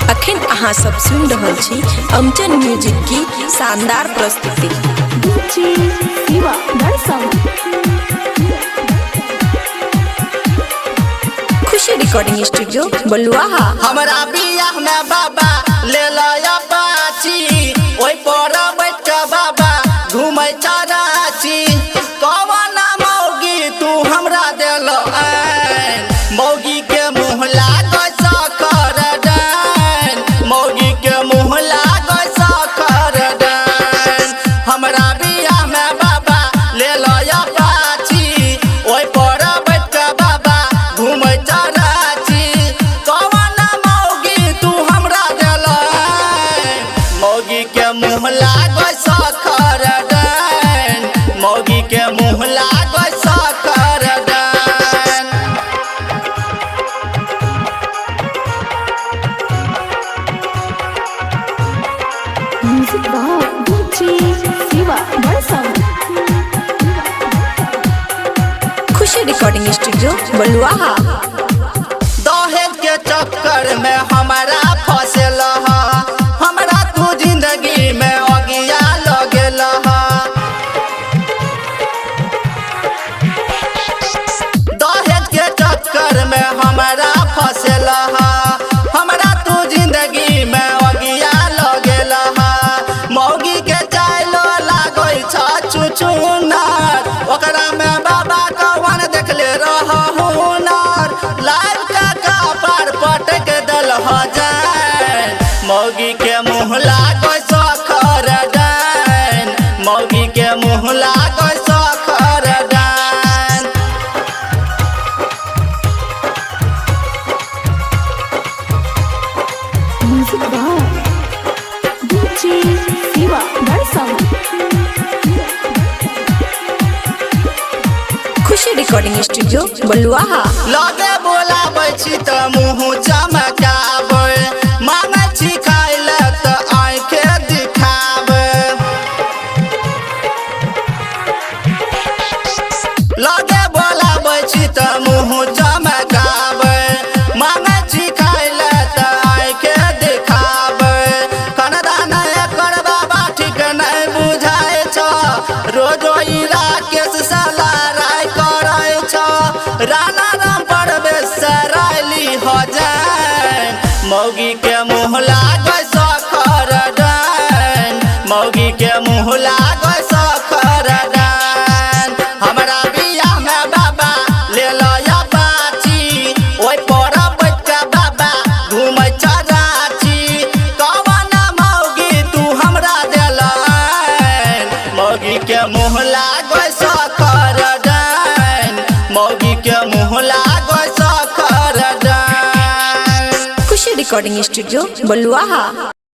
अखन अहाँ सब सुन रहल छी अमचन म्यूजिक की शानदार प्रस्तुति। खुशी रिकॉर्डिंग स्टूडियो बलुआहा। हमरा बियाह में बाबा ले लया पाची, ओई पर बैठ के बाबा घूमै चराची। कवन मौगी तू हमरा देल आन, मौगी के मुँह लागै सकर डान, मौगी के मुँह लागै सकर डान। हमरा बियाह में बाबा ले लया पाची, ओई पर बैठ के बाबा घूमै चराची। कवन मौगी तू हमरा देल आन, मौगी के मुँह लागै सकर डान, मौगी के मुँह लागै सकर डान। म्यूजिक बाय डीजे शिवा बरसम। Khushi recording studio Baluaha. दहेज के चक्कर में हमारा फंसल ह, हमरा तू जिंदगी में अगिया लगेल ह। दहेज के चक्कर में हमारा फंसल ह, हमरा तू जिंदगी में अगिया लगेल ह। मौगी के चालो लागै छ चुचुनर, ओकरा में बाबा कवन देखले रह हुनर। लाल का पार पटक दल जान, मौगी के मुँह लागै सखर डान, मौगी के मुँह लागै सखर डान। म्यूजिक बाय डीजे शिवा बरसम। Khushi recording studio Baluaha. लगे बोलाबै छी त मुँह चमकाबै, मांगै छी खाइ ले त आँखे दिखाबै। लगे बोलाबै छी त मुँह चमकाबै, मांगै छी खाइ ले त आँखे दिखाबै। खानदान एकर बाबा ठीक नहीं बुझाइ छ, रोजो ई राकेश साला राय करै छ। राणा राम परवेश सराइली हो जान, मौगी के मुँह लागै सखर डान, मौगी के मुँह लागै सखर डान। हमरा बियाह में बाबा ले लया बाची, ओई पर बैठ के बाबा घूमै चराची। कवन मौगी तू हमरा देल आन, मौगी के मुँह लागै सखर डान, मौगी के मुँह लागै सखर डान। खुशी रिकॉर्डिंग स्टूडियो बलुआहा।